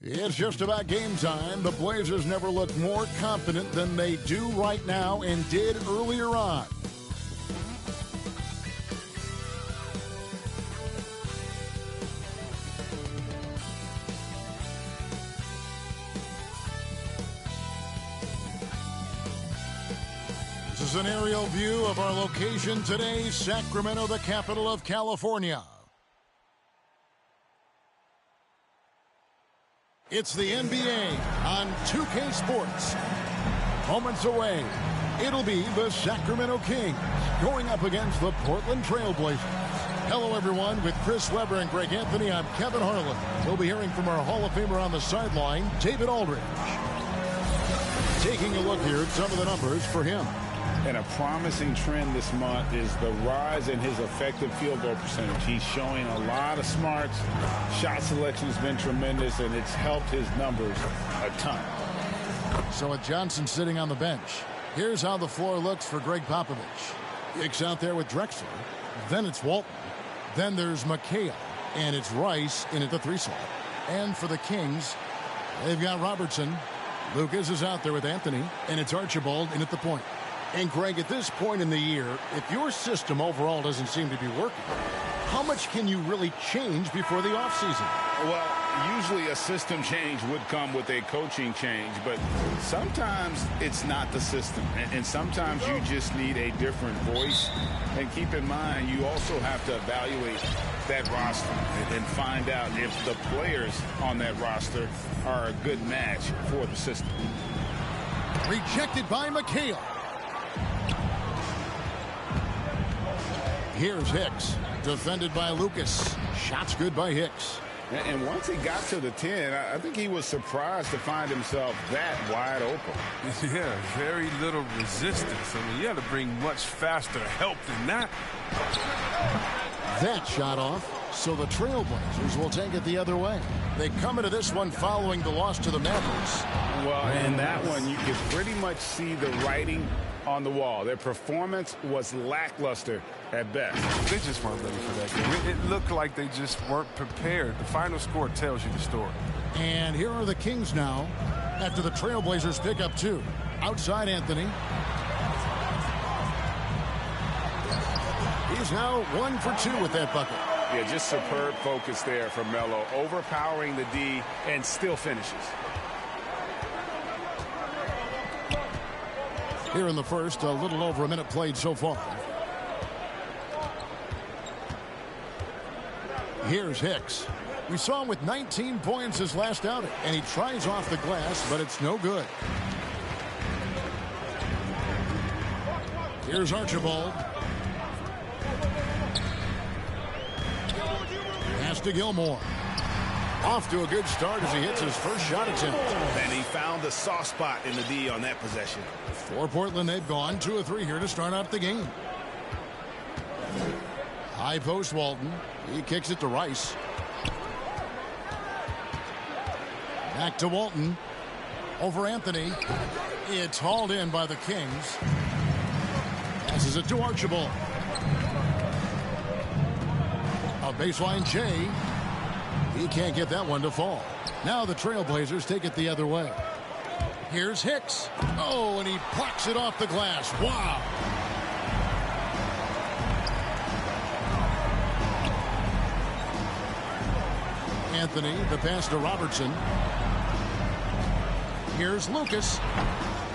It's just about game time. The Blazers never looked more confident than they do right now and did earlier on. This is an aerial view of our location today, Sacramento, the capital of California. It's the NBA on 2K Sports. Moments away, it'll be the Sacramento Kings going up against the Portland Trail Blazers. Hello, everyone. With Chris Webber and Greg Anthony, I'm Kevin Harlan. We'll be hearing from our Hall of Famer on the sideline, David Aldridge. Taking a look here at some of the numbers for him. And a promising trend this month is the rise in his effective field goal percentage. He's showing a lot of smarts. Shot selection has been tremendous, and it's helped his numbers a ton. So with Johnson sitting on the bench, here's how the floor looks for Greg Popovich. Hicks out there with Drexler. Then it's Walton. Then there's McHale. And it's Rice in at the 3 slot. And for the Kings, they've got Robertson. Lucas is out there with Anthony. And it's Archibald in at the point. And, Greg, at this point in the year, if your system overall doesn't seem to be working, how much can you really change before the offseason? Well, usually a system change would come with a coaching change, but sometimes it's not the system. And sometimes you just need a different voice. And keep in mind, you also have to evaluate that roster and find out if the players on that roster are a good match for the system. Rejected by McHale. Here's Hicks, defended by Lucas. Shots good by Hicks. And once he got to the 10, I think he was surprised to find himself that wide open. Yeah, very little resistance. I mean, you had to bring much faster help than that. That shot off, so the Trailblazers will take it the other way. They come into this one following the loss to the Mavericks. Well, in that one, you could pretty much see the writing on the wall. Their performance was lackluster at best. They just weren't ready for that game. It looked like they just weren't prepared. The final score tells you the story. And here are the Kings now after the Trailblazers pick up 2. Outside Anthony. He's now 1 for 2 with that bucket. Yeah, just superb focus there from Melo, overpowering the D and still finishes. Here in the first, a little over a minute played so far. Here's Hicks. We saw him with 19 points his last outing, and he tries off the glass, but it's no good. Here's Archibald. Pass to Gilmore. Off to a good start as he hits his first shot attempt. And he found the soft spot in the D on that possession. For Portland, they've gone 2 of 3 here to start out the game. High post Walton. He kicks it to Rice. Back to Walton. Over Anthony. It's hauled in by the Kings. Passes it to Archibald. A baseline J. He can't get that one to fall. Now the Trailblazers take it the other way. Here's Hicks. Oh, and he blocks it off the glass. Wow. Anthony, the pass to Robertson. Here's Lucas.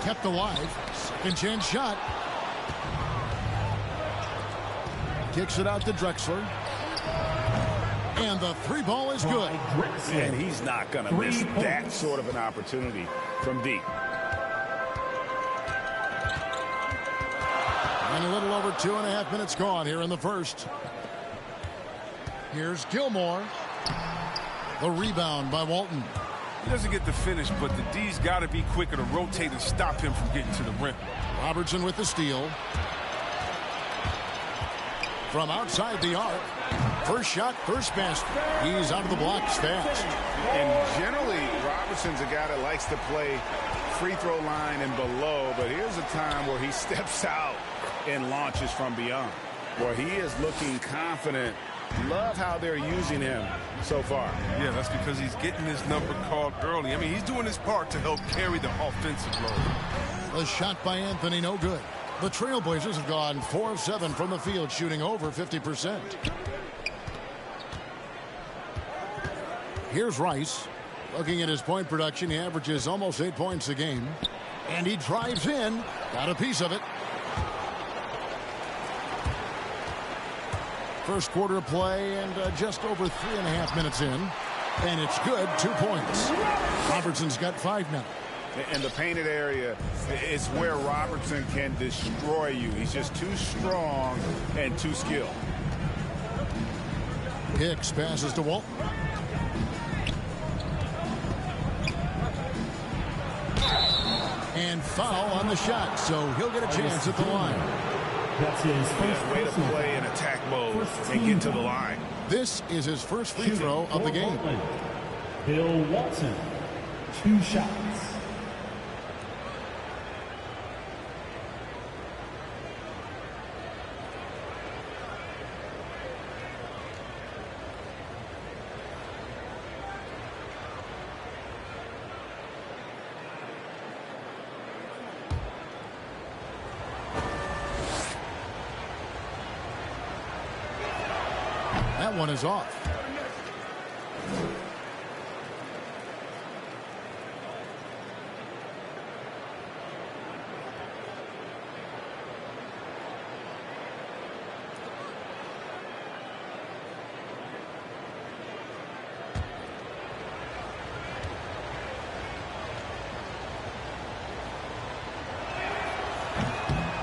Kept alive. Second chance shot. Kicks it out to Drexler. And the three ball is good. And he's not going to miss that sort of an opportunity from deep. And a little over 2.5 minutes gone here in the first. Here's Gilmore. The rebound by Walton. He doesn't get the finish, but the D's got to be quicker to rotate and stop him from getting to the rim. Robertson with the steal. From outside the arc. First shot, first basket. He's out of the blocks fast. And generally, Robertson's a guy that likes to play free throw line and below, but here's a time where he steps out and launches from beyond, where he is looking confident. Love how they're using him so far. Yeah, that's because he's getting his number called early. I mean, he's doing his part to help carry the offensive load. The shot by Anthony, no good. The Trailblazers have gone 4 of 7 from the field, shooting over 50%. Here's Rice. Looking at his point production, he averages almost 8 points a game. And he drives in. Got a piece of it. First quarter play and just over 3.5 minutes in. And it's good, 2 points. Robertson's got 5 now. And the painted area is where Robertson can destroy you. He's just too strong and too skilled. Hicks passes to Walton. And foul on the shot, so he'll get a chance at the line. That's his first Way to play in attack mode and get to the line. This is his first free throw of the game. Bill Walton, 2 shots. That one is off.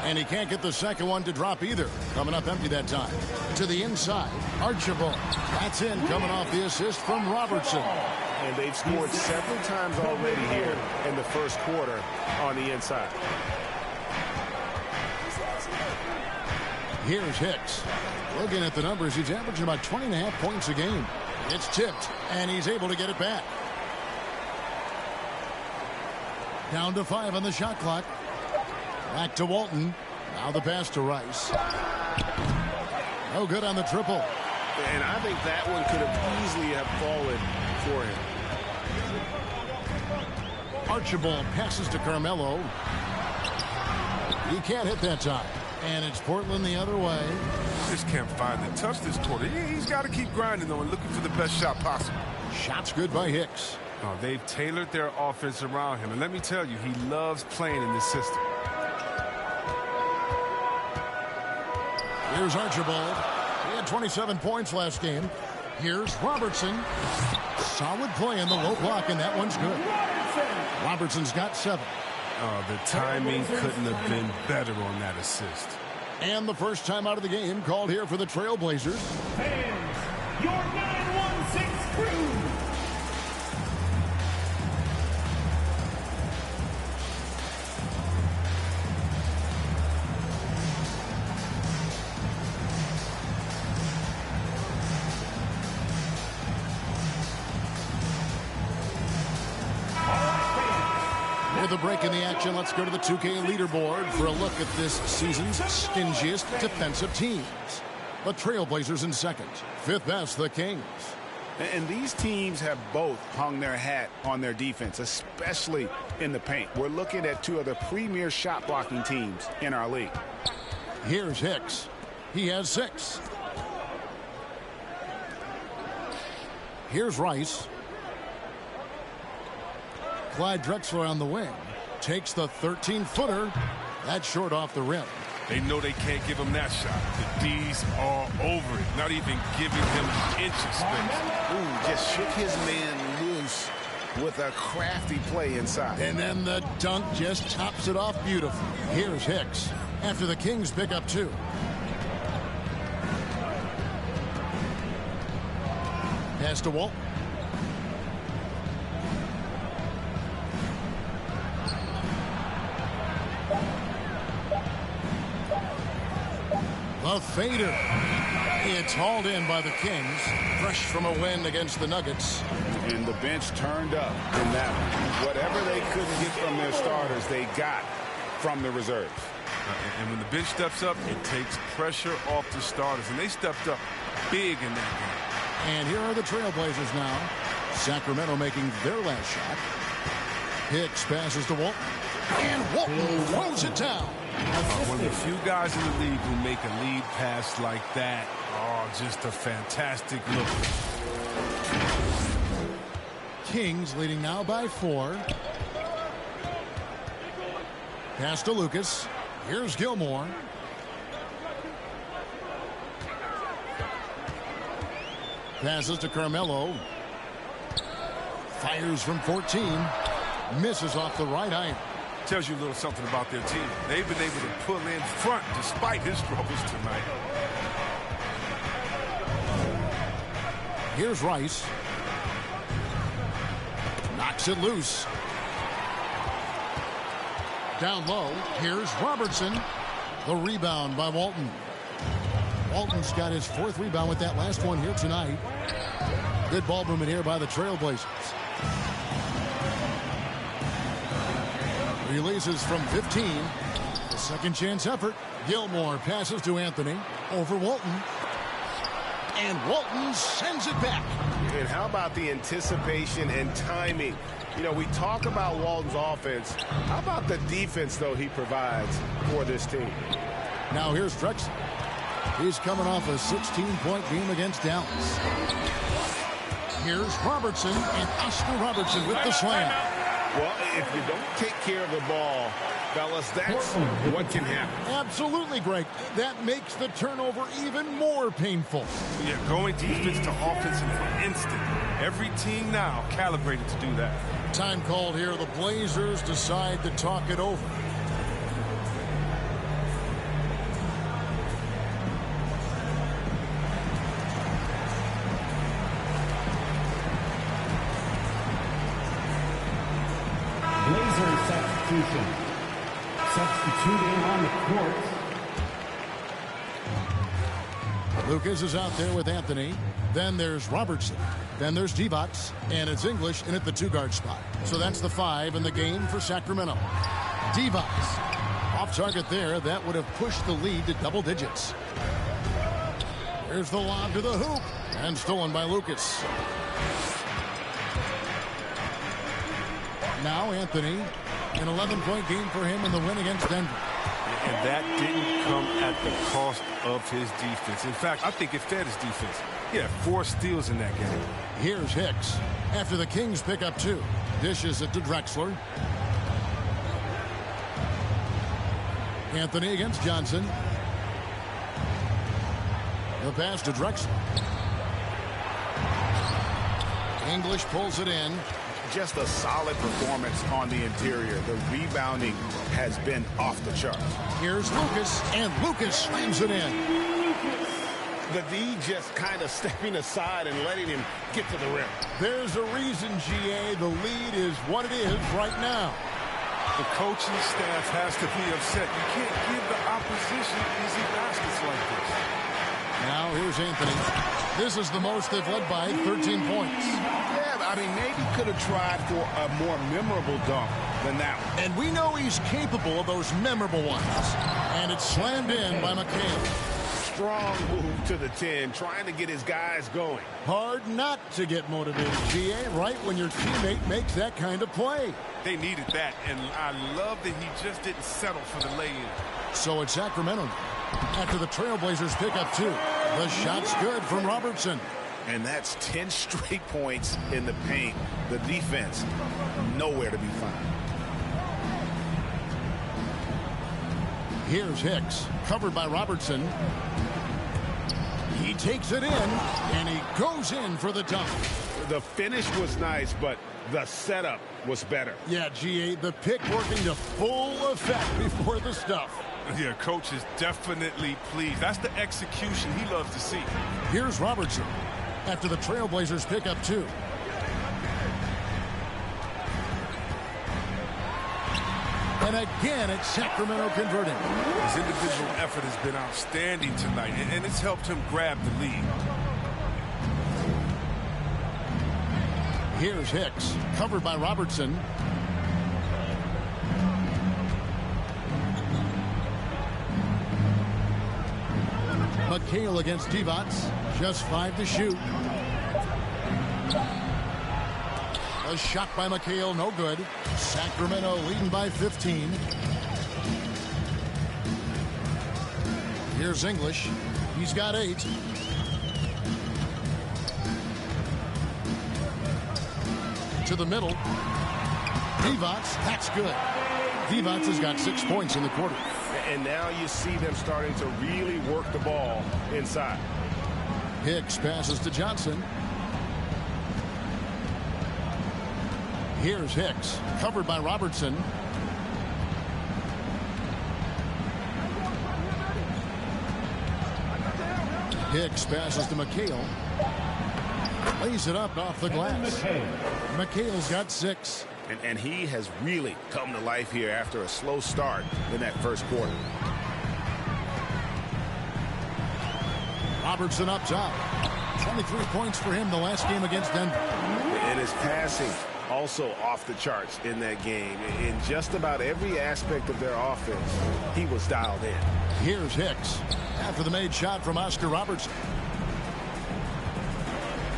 And he can't get the second one to drop either. Coming up empty that time. To the inside, Archibald. That's in, coming off the assist from Robertson. And they've scored several times already here in the first quarter on the inside. Here's Hicks. Looking at the numbers, he's averaging about 20.5 points a game. It's tipped, and he's able to get it back. Down to 5 on the shot clock. Back to Walton. Now the pass to Rice. No good on the triple. And I think that one could have easily have fallen for him. Archibald passes to Carmelo. He can't hit that time. And it's Portland the other way. Just can't find the touch this quarter. He's got to keep grinding, though, and looking for the best shot possible. Shots good by Hicks. Oh, they've tailored their offense around him. And let me tell you, he loves playing in this system. Here's Archibald. He had 27 points last game. Here's Robertson. Solid play in the low block, and that one's good. Robertson's got 7. Oh, the timing couldn't have been better on that assist. And the first time out of the game called here for the Trailblazers. Fans, your 916 crew. With a break in the action, let's go to the 2K leaderboard for a look at this season's stingiest defensive teams. The Trailblazers in second. 5th best, the Kings. And these teams have both hung their hat on their defense, especially in the paint. We're looking at two of the premier shot blocking teams in our league. Here's Hicks. He has 6. Here's Rice. Clyde Drexler on the wing. Takes the 13-footer. That's short off the rim. They know they can't give him that shot. The D's are over it, not even giving him an inch of space. Ooh, just shook his man loose with a crafty play inside. And then the dunk just tops it off beautifully. Here's Hicks after the Kings pick up 2. Pass to Walton. The fader. It's hauled in by the Kings. Fresh from a win against the Nuggets. And the bench turned up in that one. Whatever they couldn't get from their starters, they got from the reserves. And when the bench steps up, it takes pressure off the starters. And they stepped up big in that game. And here are the Trailblazers now. Sacramento making their last shot. Hicks passes to Walton. And Walton throws it down. One of the few guys in the league who make a lead pass like that. Oh, just a fantastic look. Kings leading now by 4. Pass to Lucas. Here's Gilmore. Passes to Carmelo. Fires from 14. Misses off the right iron. Tells you a little something about their team. They've been able to pull in front despite his struggles tonight. Here's Rice. Knocks it loose. Down low. Here's Robertson. The rebound by Walton. Walton's got his 4th rebound with that last one here tonight. Good ball movement here by the Trailblazers. Releases from 15. The second chance effort. Gilmore passes to Anthony. Over Walton. And Walton sends it back. And how about the anticipation and timing? You know, we talk about Walton's offense. How about the defense, though, he provides for this team? Now here's Drexler. He's coming off a 16-point game against Dallas. Here's Robertson, and Oscar Robertson with the slam. Well, if you don't take care of the ball, fellas, that's what can happen. Absolutely, Greg. That makes the turnover even more painful. Yeah, going defense to offense in an instant. Every team now calibrated to do that. Time called here. The Blazers decide to talk it over. Blazer substitution. Substituting on the court. Lucas is out there with Anthony. Then there's Robertson. Then there's Divac. And it's English in at the 2-guard spot. So that's the 5 in the game for Sacramento. Divac. Off target there. That would have pushed the lead to double digits. Here's the lob to the hoop. And stolen by Lucas. Now Anthony. An 11-point game for him in the win against Denver. And that didn't come at the cost of his defense. In fact, I think it fed his defense. He had 4 steals in that game. Here's Hicks. After the Kings pick up 2. Dishes it to Drexler. Anthony against Johnson. The pass to Drexler. English pulls it in. Just a solid performance on the interior. The rebounding has been off the charts. Here's Lucas, and Lucas slams it in. The D just kind of stepping aside and letting him get to the rim. There's a reason, GA. The lead is what it is right now. The coaching staff has to be upset. You can't give the opposition easy baskets like this. Now here's Anthony. This is the most they've led by 13 points. Yeah, I mean, maybe could have tried for a more memorable dunk than that one. And we know he's capable of those memorable ones. And it's slammed in by McHale. strong move to the 10, trying to get his guys going. Hard not to get motivated, GA, right when your teammate makes that kind of play. They needed that, and I love that he just didn't settle for the lay-in. So it's Sacramento after the Trailblazers pick up 2. The shot's good from Robertson. And that's 10 straight points in the paint. The defense, nowhere to be found. Here's Hicks, covered by Robertson. He takes it in, and he goes in for the dunk. The finish was nice, but the setup was better. Yeah, GA, the pick working to full effect before the stuff. Yeah, coach is definitely pleased. That's the execution he loves to see. Here's Robertson after the Trailblazers pick up 2. And again, it's Sacramento converting. His individual effort has been outstanding tonight, and it's helped him grab the lead. Here's Hicks, covered by Robertson. McHale against Divac, just 5 to shoot. A shot by McHale, no good. Sacramento leading by 15. Here's English. He's got 8. To the middle. Divac, that's good. Divac has got 6 points in the quarter. And now you see them starting to really work the ball inside. Hicks passes to Johnson. Here's Hicks, covered by Robertson. Hicks passes to McHale. Lays it up off the glass. McHale's got 6. And he has really come to life here after a slow start in that first quarter. Robertson up top. 23 points for him the last game against Denver. And his passing also off the charts in that game. In just about every aspect of their offense, he was dialed in. Here's Hicks after the made shot from Oscar Robertson.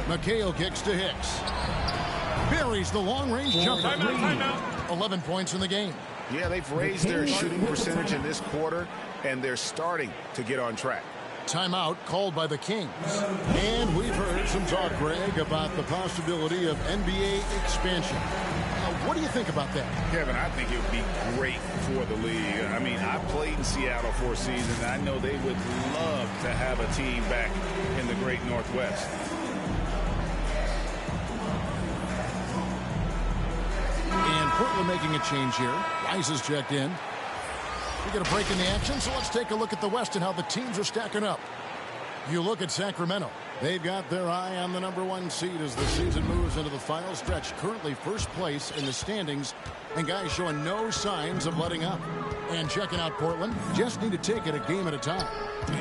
McHale kicks to Hicks. Buries the long-range jumper. 11 points in the game. Yeah, they've raised their shooting percentage in this quarter, and they're starting to get on track. Timeout called by the Kings. And we've heard some talk, Greg, about the possibility of NBA expansion. What do you think about that? Kevin, I think it would be great for the league. I mean, I played in Seattle for a season. I know they would love to have a team back in the great Northwest. And Portland making a change here. Rice is checked in. We get a break in the action, so let's take a look at the West and how the teams are stacking up. You look at Sacramento. They've got their eye on the #1 seed as the season moves into the final stretch. Currently first place in the standings, and guys showing no signs of letting up. And checking out Portland, just need to take it a game at a time.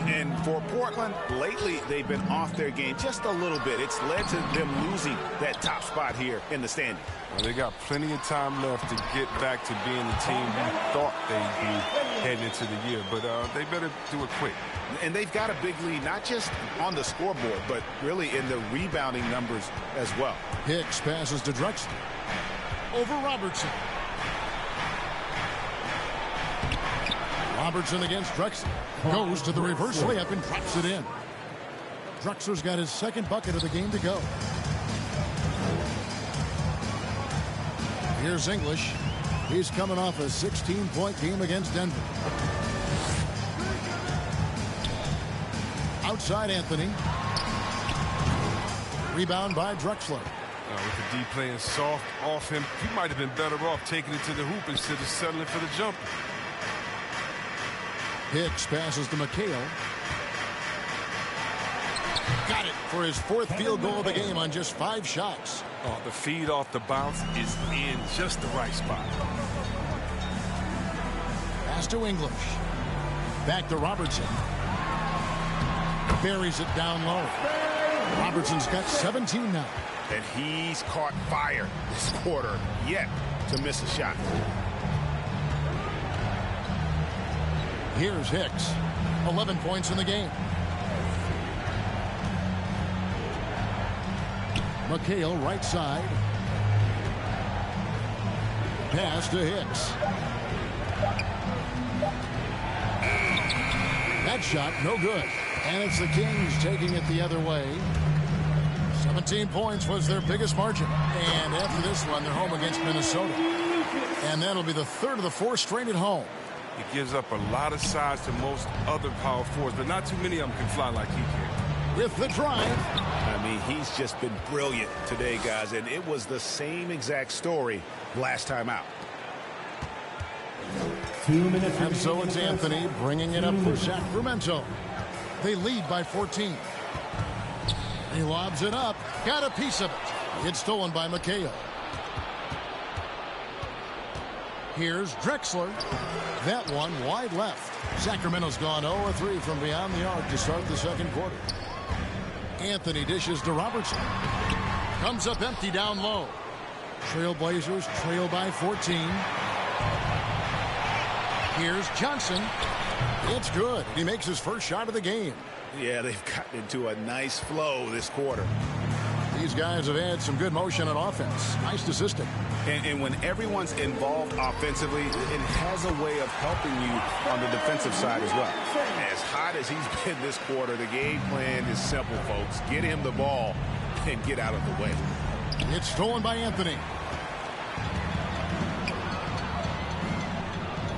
And for Portland, lately they've been off their game just a little bit. It's led to them losing that top spot here in the standings. Well, they got plenty of time left to get back to being the team we thought they'd be heading into the year, but they better do it quick. And they've got a big lead, not just on the scoreboard, but really in the rebounding numbers as well. Hicks passes to Drexler. Over Robertson. Robertson against Drexler. Goes to the reverse layup and drops it in. Drexler's got his second bucket of the game to go. Here's English. He's coming off a 16-point game against Denver. Outside Anthony. Rebound by Drexler. With the D playing soft off him, he might have been better off taking it to the hoop instead of settling for the jumper. Hicks passes to McHale. Got it for his 4th field goal of the game on just 5 shots. Oh, the feed off the bounce is in just the right spot. Pass to English. Back to Robertson. Buries it down low. Robertson's got 17 now. And he's caught fire this quarter, yet to miss a shot. Here's Hicks. 11 points in the game. McHale right side. Pass to Hicks. That shot, no good. And it's the Kings taking it the other way. 17 points was their biggest margin. And after this one, they're home against Minnesota. And that'll be the third of the four straight at home. He gives up a lot of size to most other power forwards, but not too many of them can fly like he can. With the drive. I mean, he's just been brilliant today, guys, and it was the same exact story last time out. 2 minutes. And so it's Anthony bringing it up for Sacramento. They lead by 14. He lobs it up. Got a piece of it. It's stolen by McHale. Here's Drexler. That one wide left. Sacramento's gone 0-3 from beyond the arc to start the second quarter. Anthony dishes to Robertson. Comes up empty down low. Trailblazers trail by 14. Here's Johnson. It's good. He makes his first shot of the game. Yeah, they've gotten into a nice flow this quarter. These guys have had some good motion on offense. Nice to system. And when everyone's involved offensively, it has a way of helping you on the defensive side as well. As hot as he's been this quarter, the game plan is simple, folks. Get him the ball and get out of the way. It's stolen by Anthony.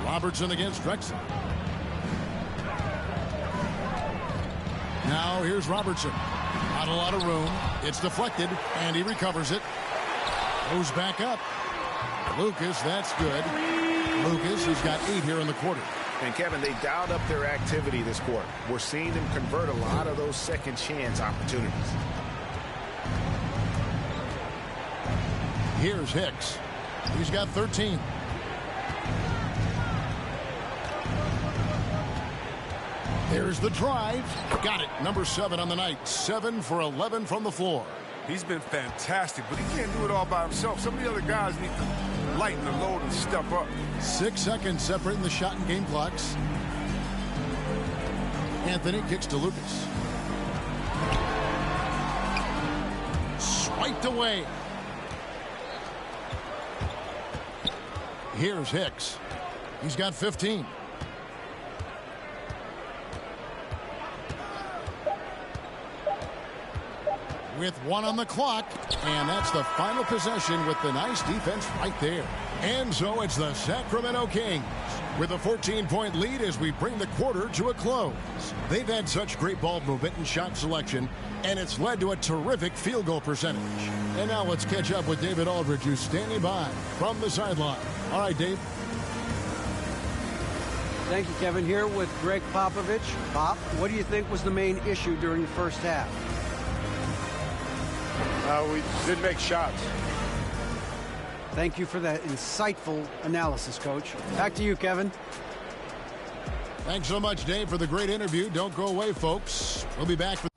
Robertson against Drexler. Now here's Robertson. Not a lot of room. It's deflected, and he recovers it. Goes back up. Lucas, that's good. Lucas has got 8 here in the quarter. And, Kevin, they dialed up their activity this quarter. We're seeing them convert a lot of those second chance opportunities. Here's Hicks. He's got 13. There's the drive. Got it. Number 7 on the night. 7 for 11 from the floor. He's been fantastic, but he can't do it all by himself. Some of the other guys need to lighten the load and step up. 6 seconds separating the shot and game clocks. Anthony kicks to Lucas. Swiped away. Here's Hicks. He's got 15. With 1 on the clock, and that's the final possession with the nice defense right there. And so it's the Sacramento Kings with a 14-point lead as we bring the quarter to a close. They've had such great ball movement and shot selection, and it's led to a terrific field goal percentage. And now let's catch up with David Aldridge, who's standing by from the sideline. All right, Dave. Thank you, Kevin. Here with Greg Popovich. Pop, what do you think was the main issue during the first half? We didn't make shots. Thank you for that insightful analysis, Coach. Back to you, Kevin. Thanks so much, Dave, for the great interview. Don't go away, folks. We'll be back for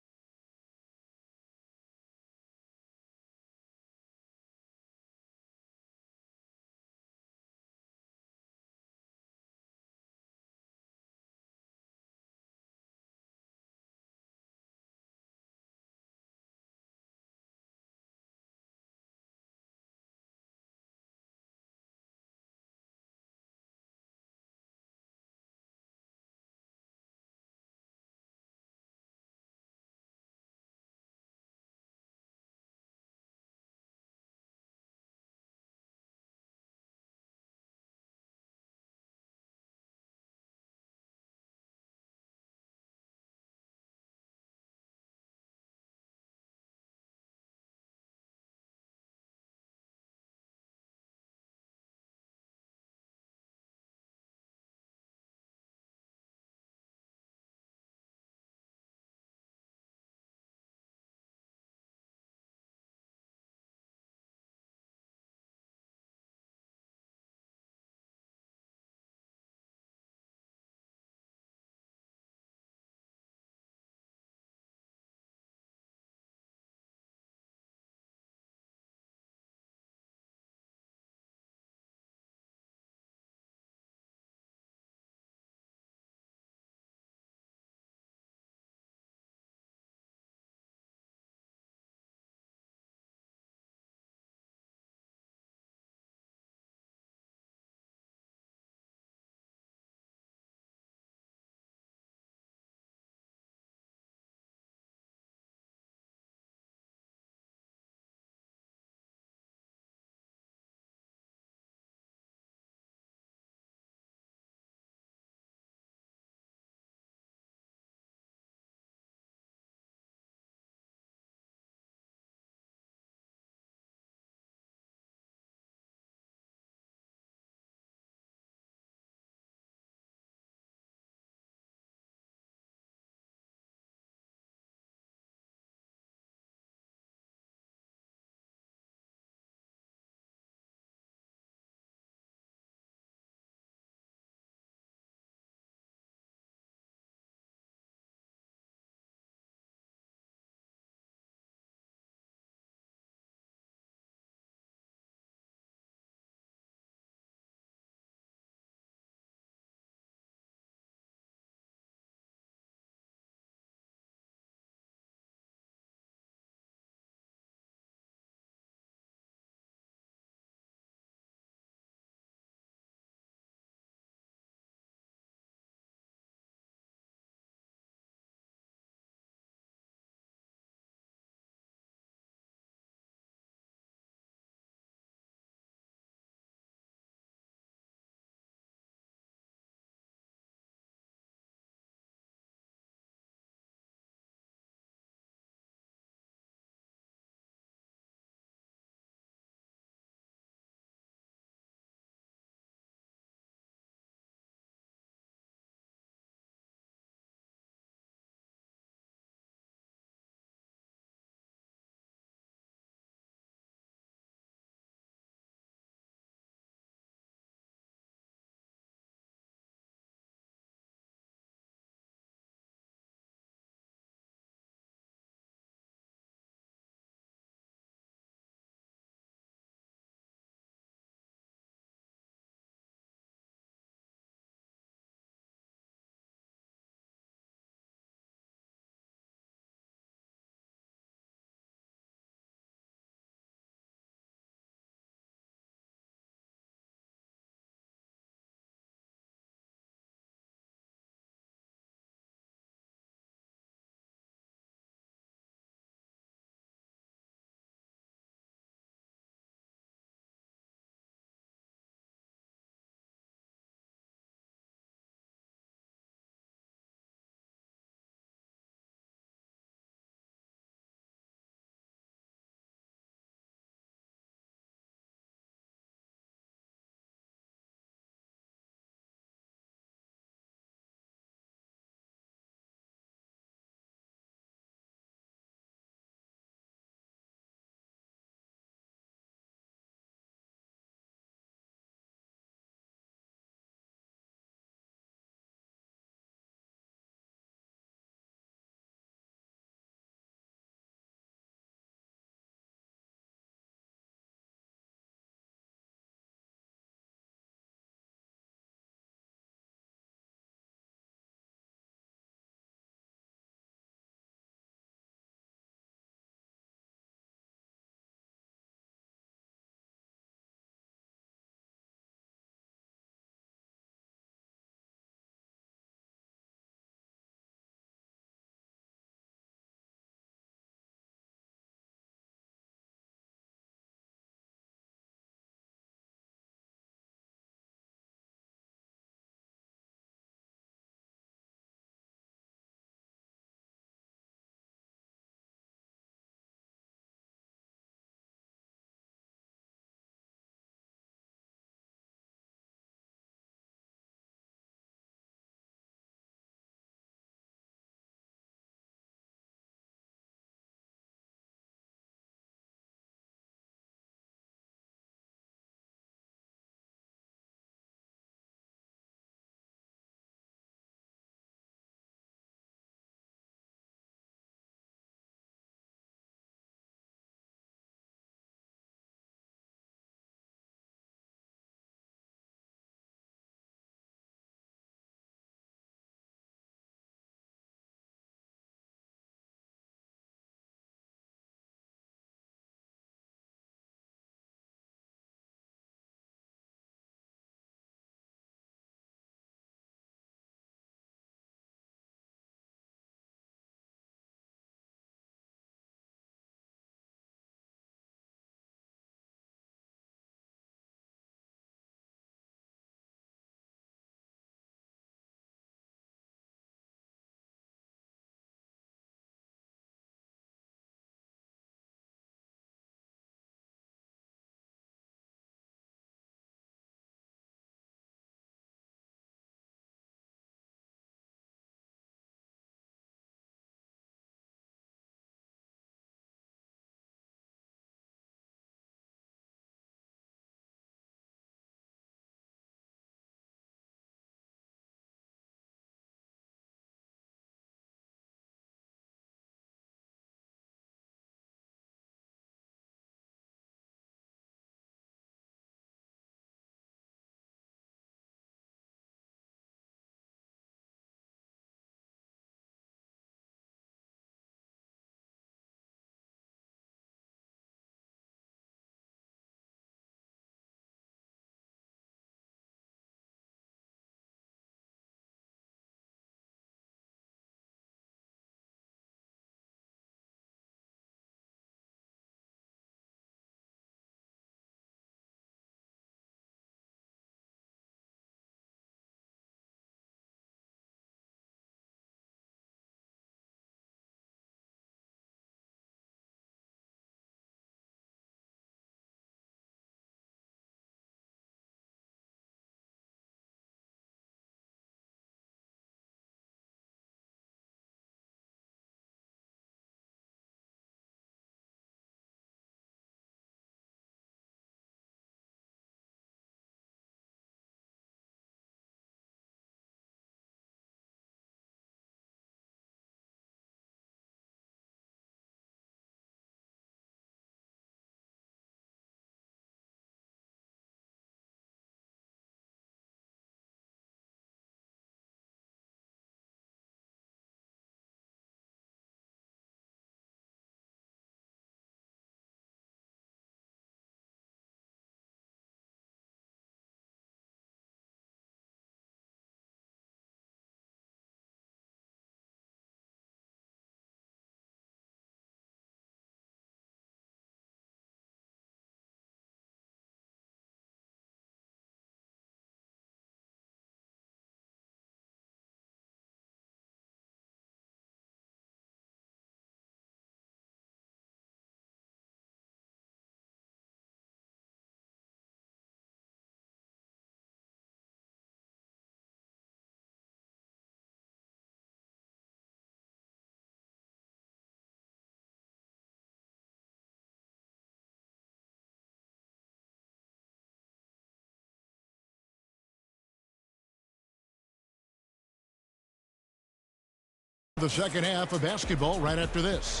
The second half of basketball right after this.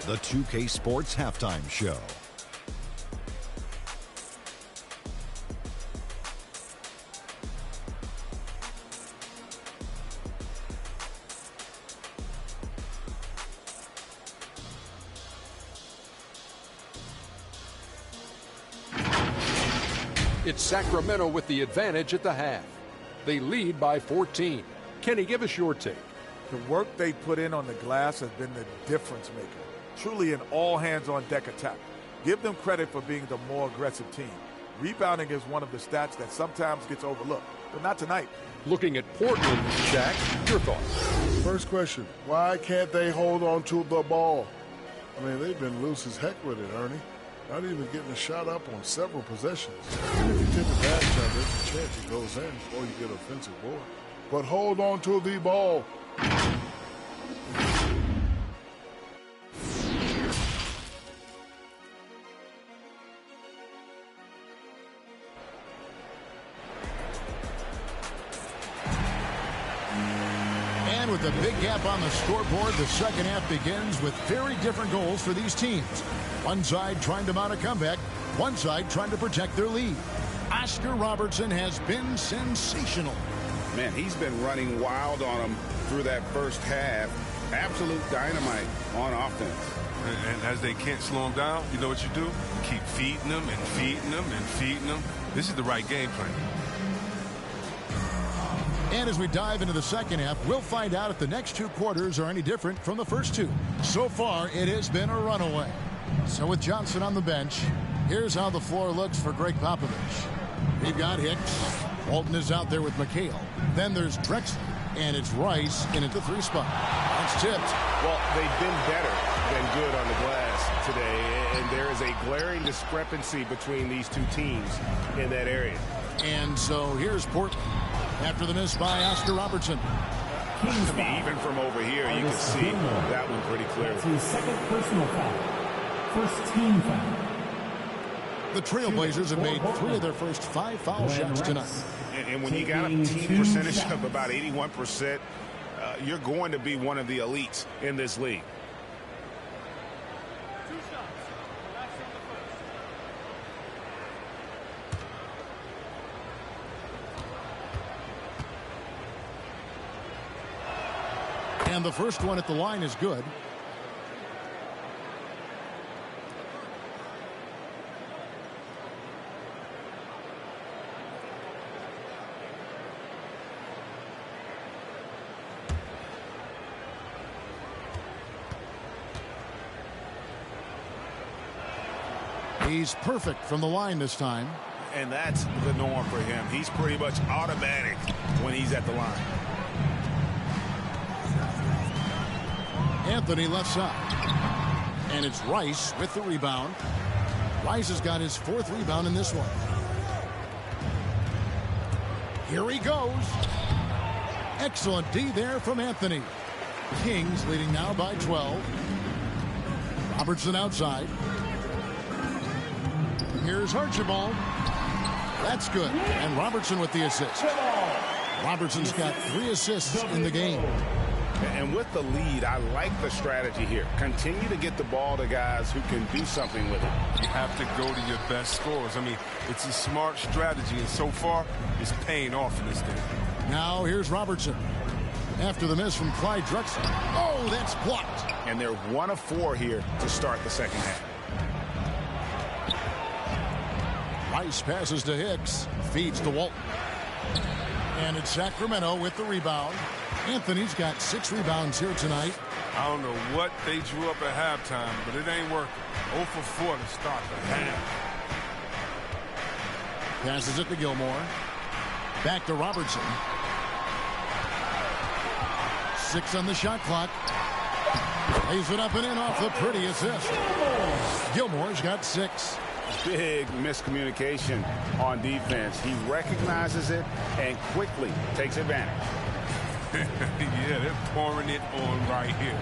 The 2K Sports Halftime Show. It's Sacramento with the advantage at the half. They lead by 14. Kenny, give us your take. The work they put in on the glass has been the difference maker. Truly an all-hands-on-deck attack. Give them credit for being the more aggressive team. Rebounding is one of the stats that sometimes gets overlooked, but not tonight. Looking at Portland, Shaq, your thoughts? First question, why can't they hold on to the ball? I mean, they've been loose as heck with it, Ernie. Not even getting a shot up on several possessions. And if you take advantage of it, there's a chance it goes in or you get an offensive board. But hold on to the ball. And with a big gap on the scoreboard, the second half begins with very different goals for these teams. One side trying to mount a comeback, one side trying to protect their lead. Oscar Robertson has been sensational. Man, he's been running wild on them through that first half. Absolute dynamite on offense. And as they can't slow him down, you know what you do? Keep feeding them and feeding them and feeding them. This is the right game plan. And as we dive into the second half, we'll find out if the next two quarters are any different from the first two. So far, it has been a runaway. So with Johnson on the bench, here's how the floor looks for Greg Popovich. We've got Hicks. Walton is out there with McHale. Then there's Drexler. And it's Rice in at the three spot. That's tipped. Well, they've been better than good on the glass today. And there is a glaring discrepancy between these two teams in that area. And so here's Portland. After the miss by Oscar Robertson. Even from over here, you can see that one pretty clearly. That's his second personal foul. First team foul. The Trailblazers have made 3 of their first 5 foul shots tonight. And when you got a team percentage of about 81%, you're going to be one of the elites in this league. And the first one at the line is good. He's perfect from the line this time. And that's the norm for him. He's pretty much automatic when he's at the line. Anthony left side. And it's Rice with the rebound. Rice has got his 4th rebound in this one. Here he goes. Excellent D there from Anthony. Kings leading now by 12. Robertson outside. Here's Archibald. That's good. And Robertson with the assist. Robertson's got 3 assists in the game. And with the lead, I like the strategy here. Continue to get the ball to guys who can do something with it. You have to go to your best scorers. I mean, it's a smart strategy, and so far, it's paying off in this game. Now here's Robertson. After the miss from Clyde Drexler. Oh, that's blocked. And they're 1 of 4 here to start the second half. Rice passes to Hicks. Feeds to Walton. And it's Sacramento with the rebound. Anthony's got 6 rebounds here tonight. I don't know what they drew up at halftime, but it ain't working. 0 for 4 to start the half. Passes it to Gilmore. Back to Robertson. 6 on the shot clock. Lays it up and in off the pretty assist. Gilmore's got 6. Big miscommunication on defense. He recognizes it and quickly takes advantage. Yeah, they're pouring it on right here.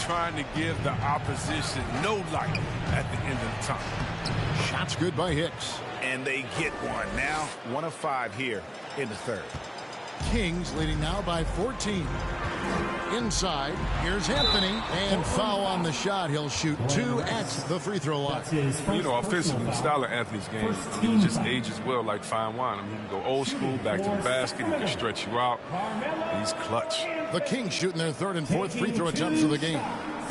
Trying to give the opposition no light at the end of the time. Shot's good by Hicks. And they get one. Now 1 of 5 here in the third. Kings leading now by 14. Inside, here's Anthony, and foul on the shot. He'll shoot 2 at the free throw line. You know, offensively, the style of Anthony's game, he just ages well like fine wine. I mean, he can go old school, back to the basket, he can stretch you out. He's clutch. The Kings shooting their 3rd and 4th free throw attempts of the game.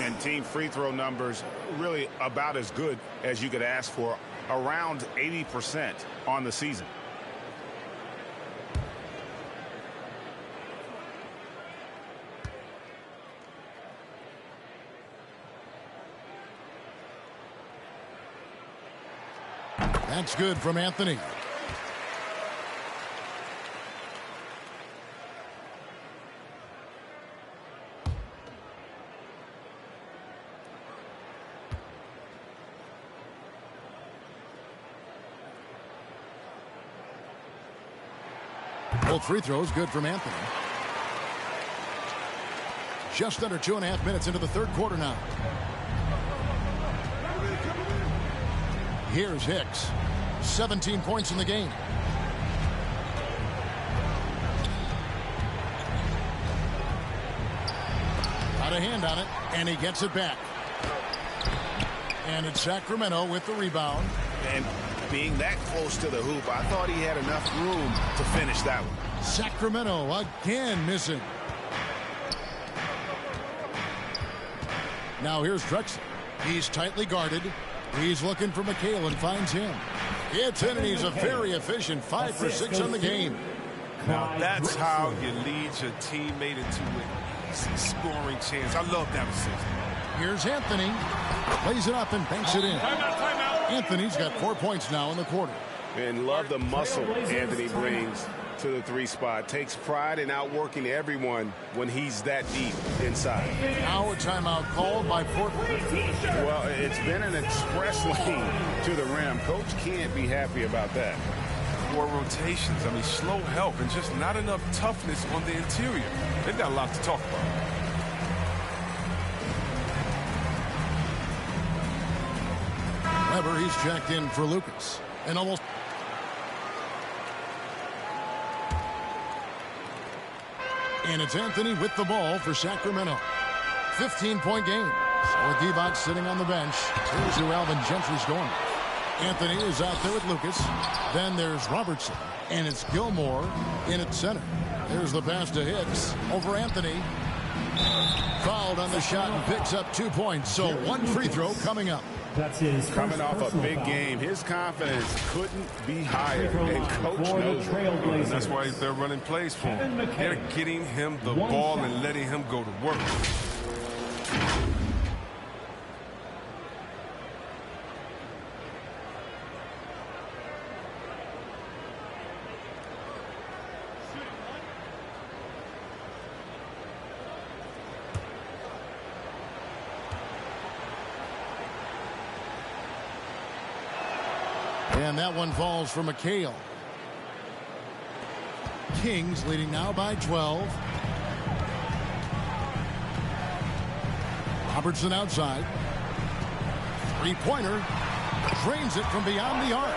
And team free throw numbers really about as good as you could ask for, around 80% on the season. That's good from Anthony. Both free throws good from Anthony. Just under 2.5 minutes into the 3rd quarter now. Here's Hicks. 17 points in the game. Got a hand on it, and he gets it back. And it's Sacramento with the rebound. And being that close to the hoop, I thought he had enough room to finish that one. Sacramento again missing. Now here's Drexler. He's tightly guarded. He's looking for McHale and finds him. It's in, and he's a very efficient 5 for 6 on the game. Now that's how you lead your teammate into an easy scoring chance. I love that assist. Here's Anthony. Plays it up and banks it in. Timeout. Anthony's got 4 points now in the quarter. And love the muscle Anthony brings to the 3 spot. Takes pride in outworking everyone when he's that deep inside. Now a timeout called by Portland. Well, it's been an express lane to the rim. Coach can't be happy about that. 4 rotations. I mean, slow help and just not enough toughness on the interior. They've got a lot to talk about. Ever, he's checked in for Lucas. And almost... And it's Anthony with the ball for Sacramento. 15-point game. So with Divac sitting on the bench, here's who Alvin Gentry's going. Anthony is out there with Lucas. Then there's Robertson. And it's Gilmore in at center. There's the pass to Hicks over Anthony. Fouled on the shot and picks up 2 points. So 1 free throw coming up. That's his coming off a big game. His confidence couldn't be higher, and coach knows it. And that's why they're running plays for him. They're getting him the ball and letting him go to work. And that one falls for McHale. Kings leading now by 12. Robertson outside. Three-pointer. Drains it from beyond the arc.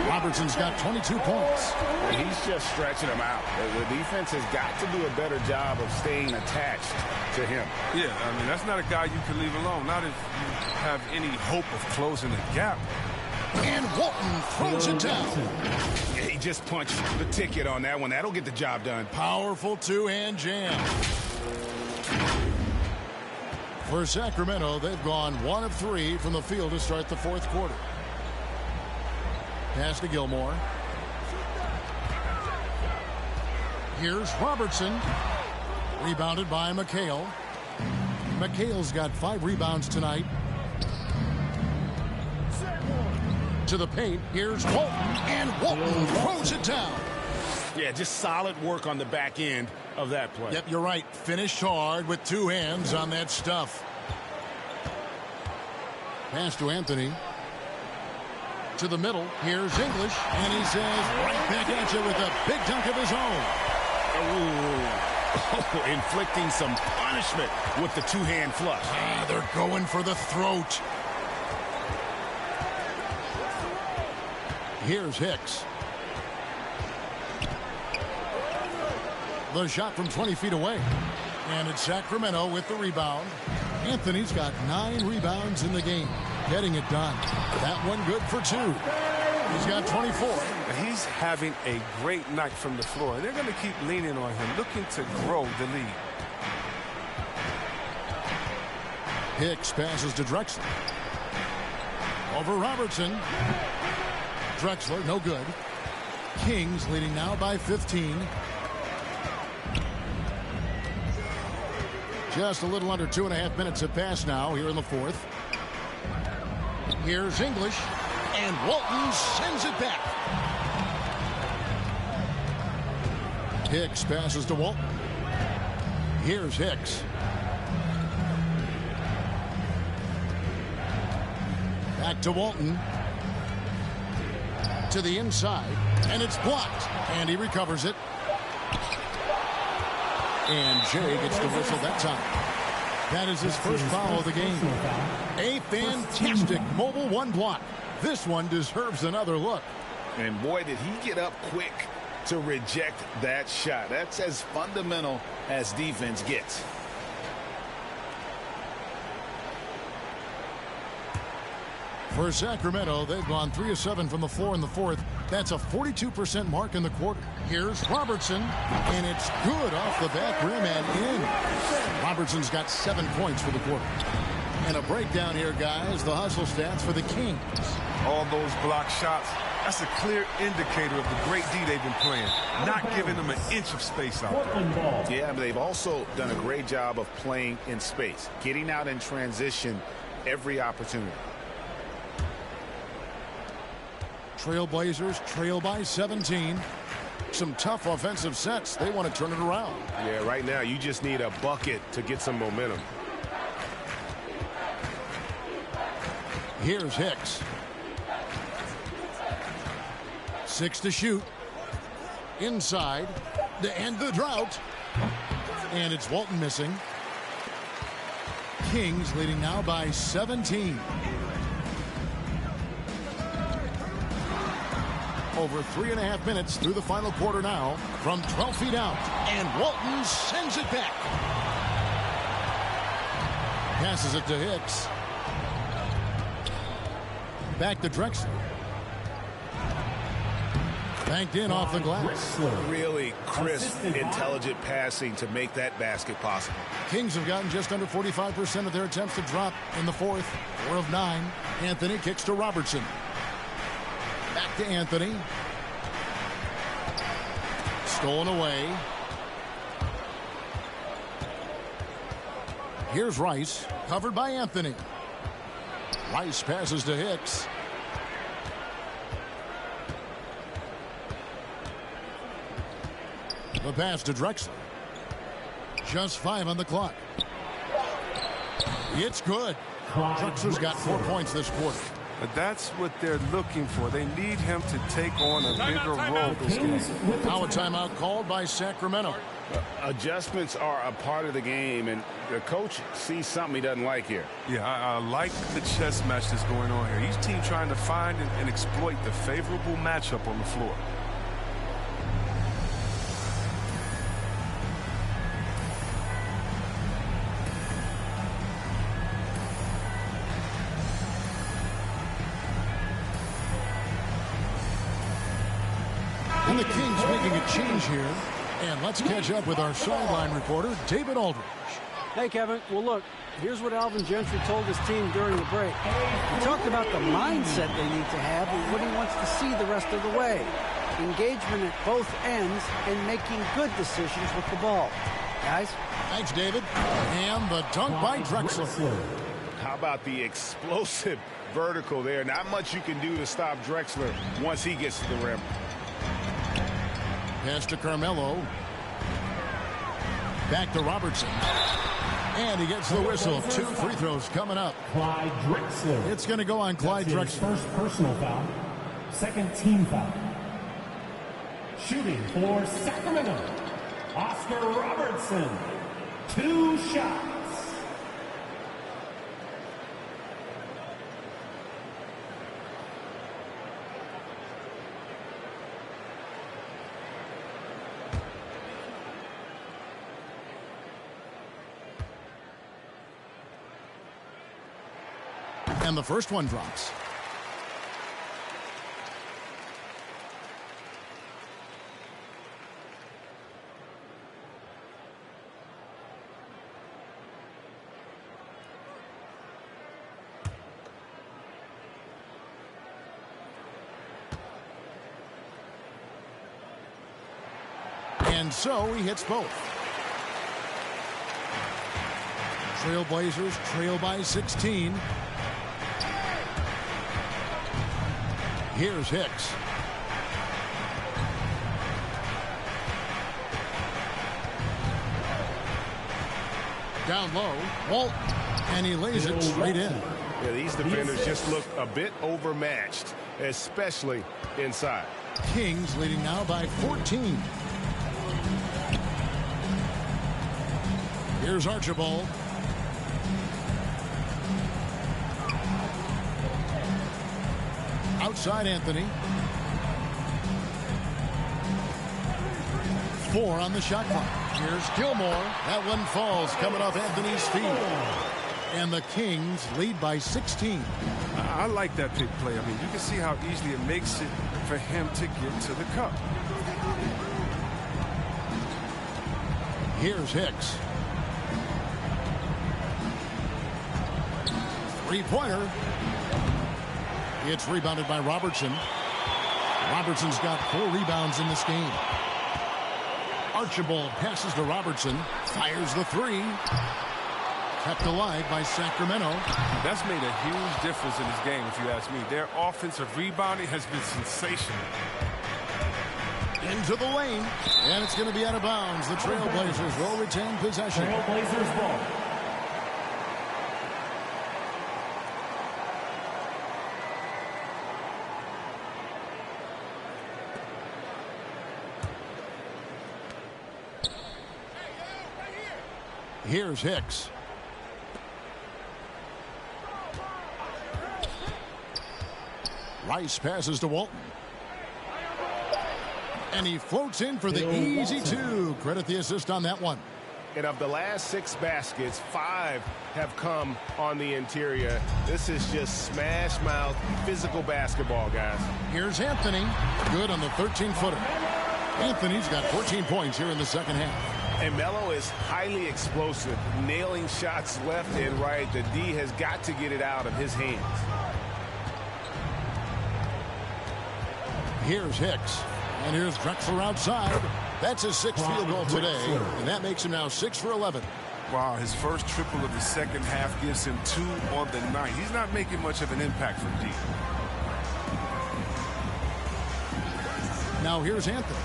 Robertson's got 22 points. He's just stretching them out. The defense has got to do a better job of staying attached to him. Yeah, I mean, that's not a guy you can leave alone. Not if you have any hope of closing the gap. And Walton throws it down. Yeah, he just punched the ticket on that one. That'll get the job done. Powerful two-hand jam. For Sacramento, they've gone 1 of 3 from the field to start the 4th quarter. Pass to Gilmore. Here's Robertson. Rebounded by McHale. McHale's got 5 rebounds tonight. To the paint. Here's Walton. And Walton throws it down. Yeah, just solid work on the back end of that play. Yep, you're right. Finished hard with 2 hands on that stuff. Pass to Anthony. To the middle. Here's English. And he says right back at you with a big dunk of his own. Oh, inflicting some punishment with the 2-hand flush. They're going for the throat. Here's Hicks. The shot from 20 feet away. And it's Sacramento with the rebound. Anthony's got 9 rebounds in the game. Getting it done. That one good for 2. He's got 24. He's having a great night from the floor. And they're going to keep leaning on him, looking to grow the lead. Hicks passes to Drexler. Over Robertson. Drexler, no good. Kings leading now by 15. Just a little under 2.5 minutes have passed now here in the fourth. Here's English, and Walton sends it back. Hicks passes to Walton. Here's Hicks. Back to Walton. To the inside, and it's blocked, and he recovers it. And Jay gets the whistle that time. That is his first foul of the game. A fantastic mobile one block. This one deserves another look. And boy, did he get up quick to reject that shot. That's as fundamental as defense gets. For Sacramento, they've gone 3 of 7 from the floor in the fourth. That's a 42% mark in the quarter. Here's Robertson, and it's good off the back rim and in. Robertson's got 7 points for the quarter. And a breakdown here, guys. The hustle stats for the Kings. All those block shots, that's a clear indicator of the great D they've been playing. Not giving them an inch of space out there. Yeah, but they've also done a great job of playing in space. Getting out in transition every opportunity. Trailblazers trail by 17. Some tough offensive sets. They want to turn it around. Yeah, right now you just need a bucket to get some momentum. Here's Hicks. 6 to shoot. Inside. To end the drought. And it's Walton missing. Kings leading now by 17. Over 3.5 minutes through the final quarter now. From 12 feet out. And Walton sends it back. Passes it to Hicks. Back to Drexler. Banked in off the glass. Really crisp, intelligent passing to make that basket possible. Kings have gotten just under 45% of their attempts to drop in the fourth. 4 of 9. Anthony kicks to Robertson. Back to Anthony. Stolen away. Here's Rice. Covered by Anthony. Rice passes to Hicks. The pass to Drexler. Just 5 on the clock. It's good. Drexler's got 4 points this quarter. But that's what they're looking for. They need him to take on a bigger role this game. Now a timeout called by Sacramento. Adjustments are a part of the game, and the coach sees something he doesn't like here. Yeah, I like the chess match that's going on here. Each team trying to find and exploit the favorable matchup on the floor. And the Kings making a change here. And let's catch up with our sideline reporter, David Aldridge. Hey, Kevin. Well, look, here's what Alvin Gentry told his team during the break. He talked about the mindset they need to have and what he wants to see the rest of the way. Engagement at both ends and making good decisions with the ball. Guys? Thanks, David. And the dunk by Drexler. How about the explosive vertical there? Not much you can do to stop Drexler once he gets to the rim. Pass to Carmelo. Back to Robertson. And he gets the whistle. 2 free throws coming up. Clyde Drexler. It's going to go on Clyde Drexler. First personal foul. Second team foul. Shooting for Sacramento. Oscar Robertson. 2 shots. And the first one drops. And so he hits both. Trailblazers trail by 16. Here's Hicks. Down low, Walton, and he lays it straight in. Yeah, these defenders just look a bit overmatched, especially inside. Kings leading now by 14. Here's Archibald. Outside Anthony. 4 on the shot clock. Here's Gilmore. That one falls coming off Anthony's feet. And the Kings lead by 16. I like that pick play. I mean, you can see how easily it makes it for him to get to the cup. Here's Hicks. Three-pointer. It's rebounded by Robertson. Robertson's got 4 rebounds in this game. Archibald passes to Robertson. Fires the 3. Kept alive by Sacramento. That's made a huge difference in this game, if you ask me. Their offensive rebounding has been sensational. Into the lane. And it's going to be out of bounds. The Trailblazers will retain possession. Trailblazers ball. Here's Hicks. Rice passes to Walton. And he floats in for the easy 2. Credit the assist on that one. And of the last 6 baskets, 5 have come on the interior. This is just smash mouth physical basketball, guys. Here's Anthony. Good on the 13-footer. Anthony's got 14 points here in the second half. And Melo is highly explosive, nailing shots left and right. The D has got to get it out of his hands. Here's Hicks. And here's Drexler outside. That's his 6th field goal today. And that makes him now 6 for 11. Wow, his first triple of the second half gives him 2 on the night. He's not making much of an impact from deep. Now here's Anthony.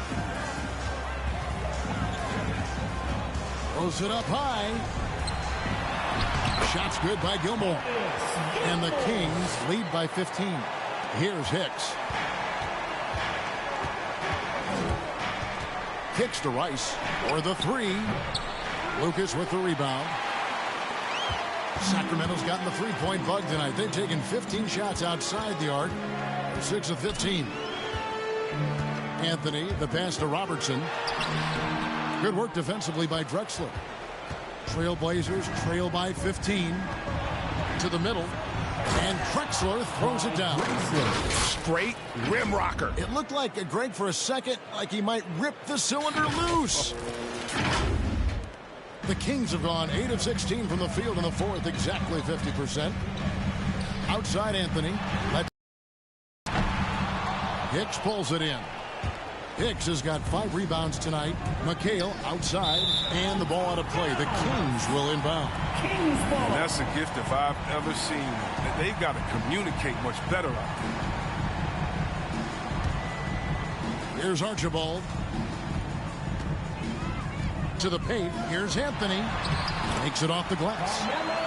Throws it up high. Shot's good by Gilmore. And the Kings lead by 15. Here's Hicks. Kicks to Rice for the 3. Lucas with the rebound. Sacramento's gotten the 3-point bug tonight. They've taken 15 shots outside the arc. They're 6 of 15. Anthony, the pass to Robertson. Good work defensively by Drexler. Trailblazers trail by 15. To the middle. And Drexler throws it down. Straight rim rocker. It looked like Greg for a second, like he might rip the cylinder loose. The Kings have gone 8 of 16 from the field in the 4th, exactly 50%. Outside Anthony. Hicks pulls it in. Hicks has got 5 rebounds tonight. McHale outside, and the ball out of play. The Kings will inbound. Kings ball. And that's a gift if I've ever seen. They've got to communicate much better out there. Here's Archibald. To the paint. Here's Anthony. Takes it off the glass.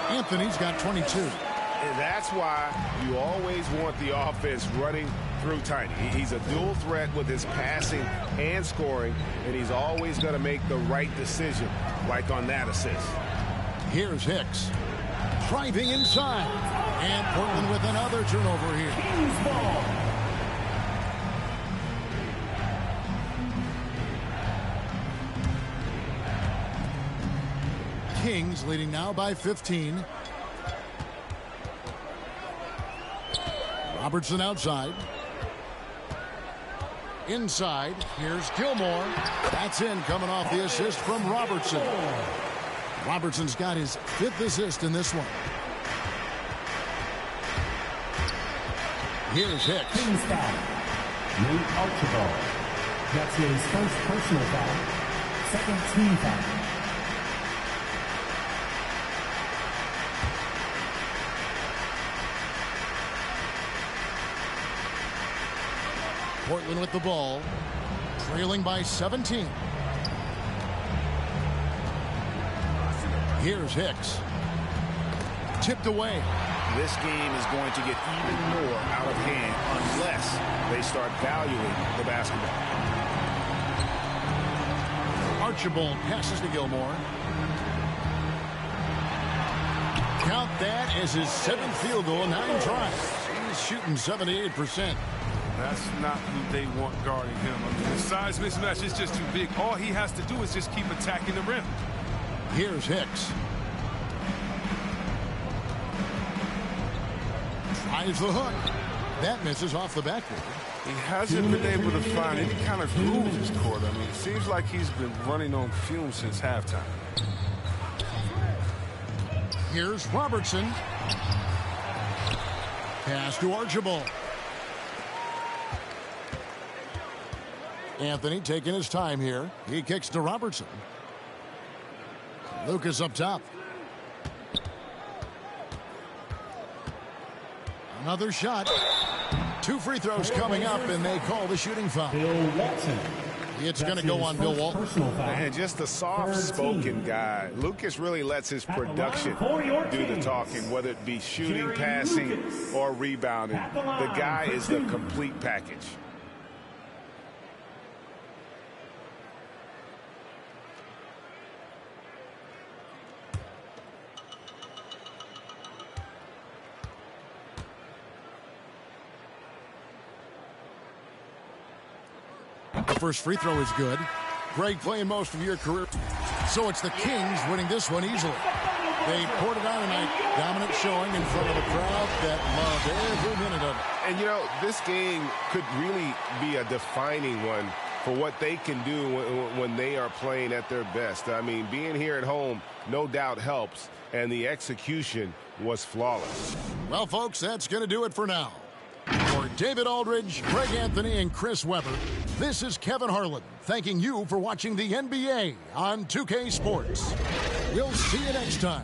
Anthony's got 22. And that's why you always want the offense running through Tiny. He's a dual threat with his passing and scoring, and he's always going to make the right decision, like on that assist. Here's Hicks. Driving inside. And Portland with another turnover here. Kings ball. Kings leading now by 15. Robertson outside. Inside, here's Gilmore. That's in, coming off the assist from Robertson. Robertson's got his 5th assist in this one. Here's Hicks. Team's foul. Nate Archibald. That's his first personal foul. Second team foul. Portland with the ball, trailing by 17. Here's Hicks. Tipped away. This game is going to get even more out of hand unless they start valuing the basketball. Archibald passes to Gilmore. Count that as his 7th field goal in 9 tries. He's shooting 78%. That's not who they want guarding him. I mean, the size mismatch is just too big. All he has to do is just keep attacking the rim. Here's Hicks. Tries the hook. That misses off the backboard. He hasn't been able to find any kind of groove this quarter. I mean, it seems like he's been running on fumes since halftime. Here's Robertson. Pass to Archibald. Anthony taking his time here. He kicks to Robertson. Lucas up top. Another shot. 2 free throws coming up, and they call the shooting foul. Bill Walton. It's going to go on Bill Walton. And just a soft-spoken guy. Lucas really lets his production do the talking, whether it be shooting, passing, or rebounding. The guy is the complete package. The first free throw is good. Greg playing most of your career. So it's the Kings winning this one easily. They poured it on tonight. Dominant showing in front of a crowd that loved every minute of it. And, you know, this game could really be a defining one for what they can do when they are playing at their best. I mean, being here at home no doubt helps, and the execution was flawless. Well, folks, that's going to do it for now. For David Aldridge, Greg Anthony, and Chris Webber, this is Kevin Harlan thanking you for watching the NBA on 2K Sports. We'll see you next time.